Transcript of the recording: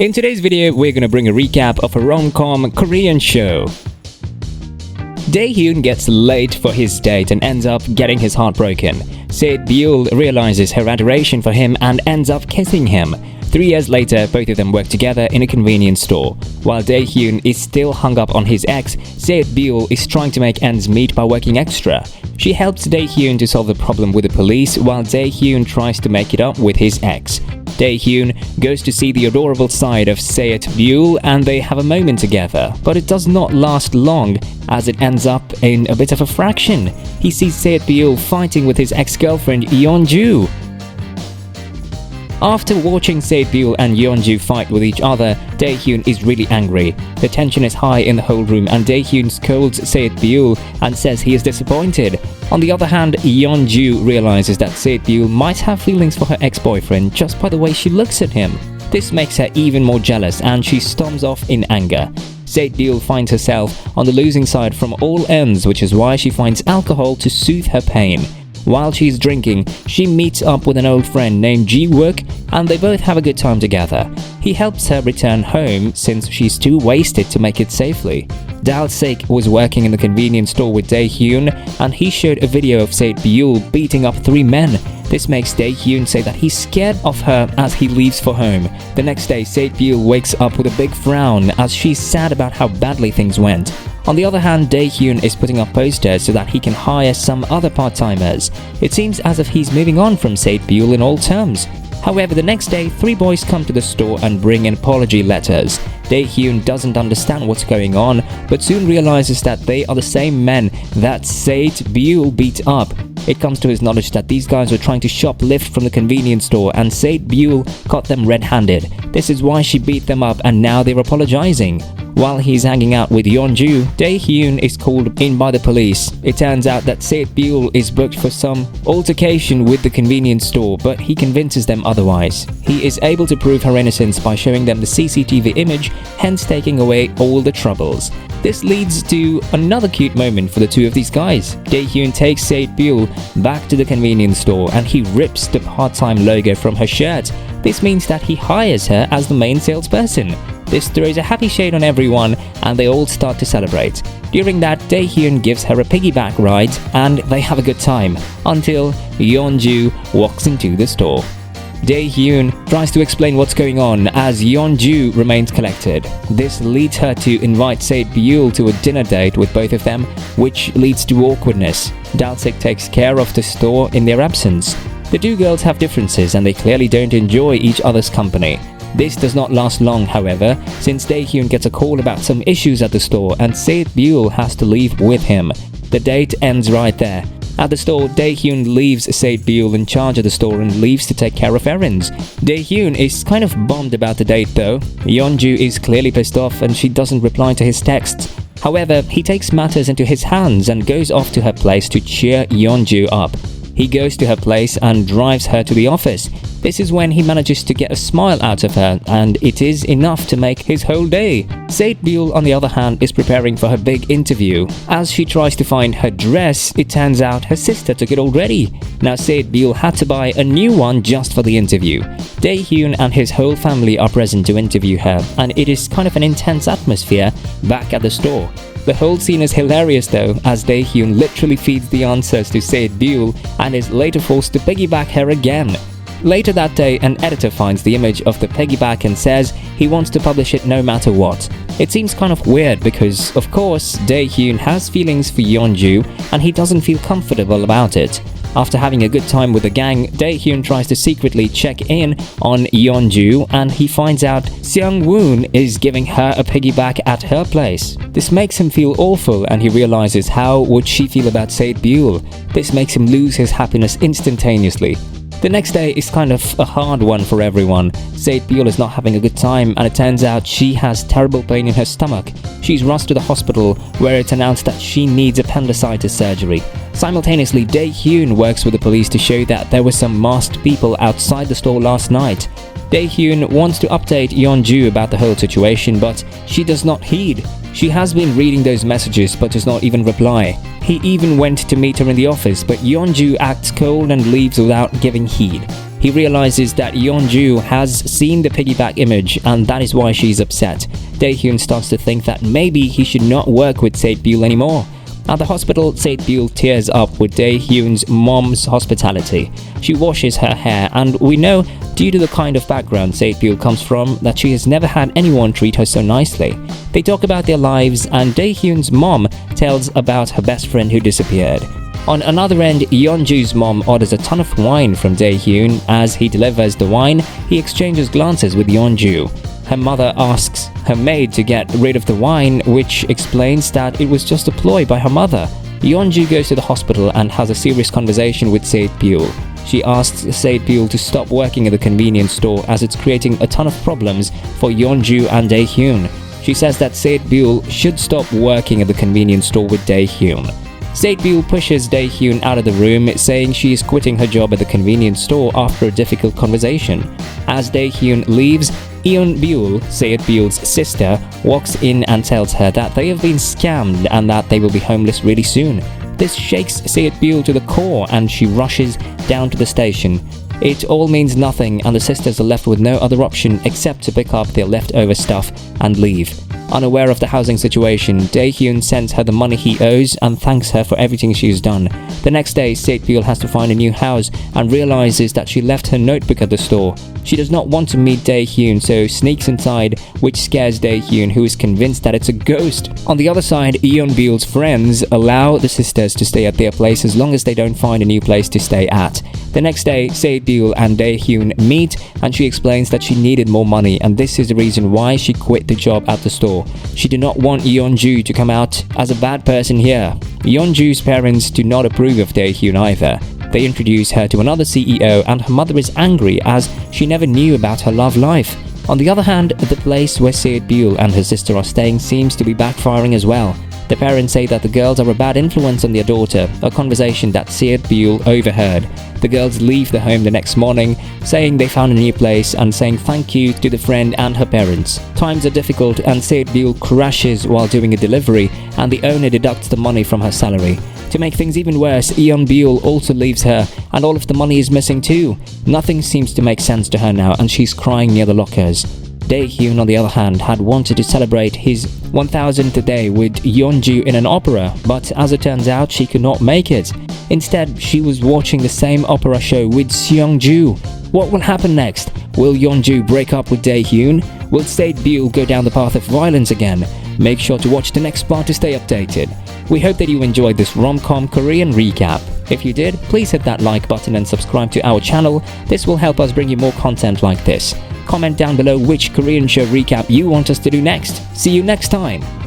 In today's video, we're gonna bring a recap of a rom-com Korean show. Dae-hyun gets late for his date and ends up getting his heart broken. Se-byul realizes her adoration for him and ends up kissing him. 3 years later, both of them work together in a convenience store. While Dae-hyun is still hung up on his ex, Se-byul is trying to make ends meet by working extra. She helps Dae-hyun to solve the problem with the police while Dae-hyun tries to make it up with his ex. Dae-hyun goes to see the adorable side of Se-byul and they have a moment together, but it does not last long as it ends up in a bit of a fraction. He sees Se-byul fighting with his ex-girlfriend Yeonju. After watching Se-byul and Yeonju fight with each other, Dae-hyun is really angry. The tension is high in the whole room and Dae-hyun scolds Se-byul and says he is disappointed. On the other hand, Yeonju realizes that Se-byul might have feelings for her ex-boyfriend just by the way she looks at him. This makes her even more jealous and she storms off in anger. Se-byul finds herself on the losing side from all ends, which is why she finds alcohol to soothe her pain. While she's drinking, she meets up with an old friend named Wook and they both have a good time together. He helps her return home since she's too wasted to make it safely. Dal-sik was working in the convenience store with Dae-hyun and he showed a video of Se-byul beating up 3 men. This makes Dae-hyun say that he's scared of her as he leaves for home. The next day, Se-byul wakes up with a big frown as she's sad about how badly things went. On the other hand, Dae-hyun is putting up posters so that he can hire some other part-timers. It seems as if he's moving on from Se-byul in all terms. However, the next day, 3 boys come to the store and bring in apology letters. Dae-hyun doesn't understand what's going on, but soon realizes that they are the same men that Se-byul beat up. It comes to his knowledge that these guys were trying to shoplift from the convenience store and Se-byul caught them red-handed. This is why she beat them up and now they're apologizing. While he's hanging out with Yeonju, Dae-hyun is called in by the police. It turns out that Se-byul is booked for some altercation with the convenience store, but he convinces them otherwise. He is able to prove her innocence by showing them the CCTV image, hence taking away all the troubles. This leads to another cute moment for the two of these guys. Dae-hyun takes Se-byul back to the convenience store and he rips the part-time logo from her shirt. This means that he hires her as the main salesperson. This throws a happy shade on everyone and they all start to celebrate. During that, Dae-hyun gives her a piggyback ride and they have a good time until Yeonju walks into the store. Dae-hyun tries to explain what's going on as Yeonju remains collected. This leads her to invite Se-byul to a dinner date with both of them, which leads to awkwardness. Dal-sik takes care of the store in their absence. The two girls have differences and they clearly don't enjoy each other's company. This does not last long, however, since Dae-hyun gets a call about some issues at the store and Se-byul has to leave with him. The date ends right there. At the store, Dae-hyun leaves Se-byul in charge of the store and leaves to take care of errands. Dae-hyun is kind of bummed about the date though. Yeonju is clearly pissed off and she doesn't reply to his texts. However, he takes matters into his hands and goes off to her place to cheer Yeonju up. He goes to her place and drives her to the office. This is when he manages to get a smile out of her and it is enough to make his whole day. Se-byul, on the other hand, is preparing for her big interview. As she tries to find her dress, it turns out her sister took it already. Now Se-byul had to buy a new one just for the interview. Dae-hyun and his whole family are present to interview her and it is kind of an intense atmosphere back at the store. The whole scene is hilarious though, as Dae-hyun literally feeds the answers to Se-byul and is later forced to piggyback her again. Later that day, an editor finds the image of the piggyback and says he wants to publish it no matter what. It seems kind of weird because, of course, Dae-hyun has feelings for Yeonju and he doesn't feel comfortable about it. After having a good time with the gang, Dae-hyun tries to secretly check in on Yeonju and he finds out Seung-woon is giving her a piggyback at her place. This makes him feel awful and he realizes how would she feel about Se-byul. This makes him lose his happiness instantaneously. The next day is kind of a hard one for everyone. Se-byul is not having a good time and it turns out she has terrible pain in her stomach. She's rushed to the hospital where it's announced that she needs appendicitis surgery. Simultaneously, Dae-hyun works with the police to show that there were some masked people outside the store last night. Dae-hyun wants to update Yeonju about the whole situation, but she does not heed. She has been reading those messages but does not even reply. He even went to meet her in the office, but Yeonju acts cold and leaves without giving heed. He realizes that Yeonju has seen the piggyback image and that is why she's upset. Dae-hyun starts to think that maybe he should not work with Se-byul anymore. At the hospital, Se-byul tears up with Dae-hyun's mom's hospitality. She washes her hair, and we know, due to the kind of background Se-byul comes from, that she has never had anyone treat her so nicely. They talk about their lives, and Dae-hyun's mom tells about her best friend who disappeared. On another end, Yeonju's mom orders a ton of wine from Dae-hyun. As he delivers the wine, he exchanges glances with Yeonju. Her mother asks her maid to get rid of the wine, which explains that it was just a ploy by her mother. Yeonju goes to the hospital and has a serious conversation with Se-byul. She asks Se-byul to stop working at the convenience store as it's creating a ton of problems for Yeonju and Dae-hyun. She says that Se-byul should stop working at the convenience store with Dae-hyun. Se-byul pushes Dae-hyun out of the room, saying she is quitting her job at the convenience store after a difficult conversation. As Dae-hyun leaves, Eun-byul, Se-byul's sister, walks in and tells her that they have been scammed and that they will be homeless really soon. This shakes Se-byul to the core and she rushes down to the station. It all means nothing and the sisters are left with no other option except to pick up their leftover stuff and leave. Unaware of the housing situation, Dae-hyun sends her the money he owes and thanks her for everything she's done. The next day, Se-byul has to find a new house and realizes that she left her notebook at the store. She does not want to meet Dae-hyun, so sneaks inside, which scares Dae-hyun, who is convinced that it's a ghost. On the other side, Yeon-byul's friends allow the sisters to stay at their place as long as they don't find a new place to stay at. The next day, Se-byul and Dae-hyun meet and she explains that she needed more money and this is the reason why she quit the job at the store. She did not want Yeonju to come out as a bad person here. Yeonju's parents do not approve of Dae-hyun either. They introduce her to another CEO and her mother is angry as she never knew about her love life. On the other hand, the place where Se-byul and her sister are staying seems to be backfiring as well. The parents say that the girls are a bad influence on their daughter, a conversation that Se-byul overheard. The girls leave the home the next morning, saying they found a new place and saying thank you to the friend and her parents. Times are difficult and Se-byul crashes while doing a delivery and the owner deducts the money from her salary. To make things even worse, Yeon-byul also leaves her and all of the money is missing too. Nothing seems to make sense to her now and she's crying near the lockers. Dae-hyun, on the other hand, had wanted to celebrate his 1000th day with Yeonju in an opera, but as it turns out, she could not make it. Instead, she was watching the same opera show with Seongju. What will happen next? Will Yeonju break up with Dae-hyun? Will Se-byul go down the path of violence again? Make sure to watch the next part to stay updated. We hope that you enjoyed this rom-com Korean recap. If you did, please hit that like button and subscribe to our channel. This will help us bring you more content like this. Comment down below which Korean show recap you want us to do next. See you next time!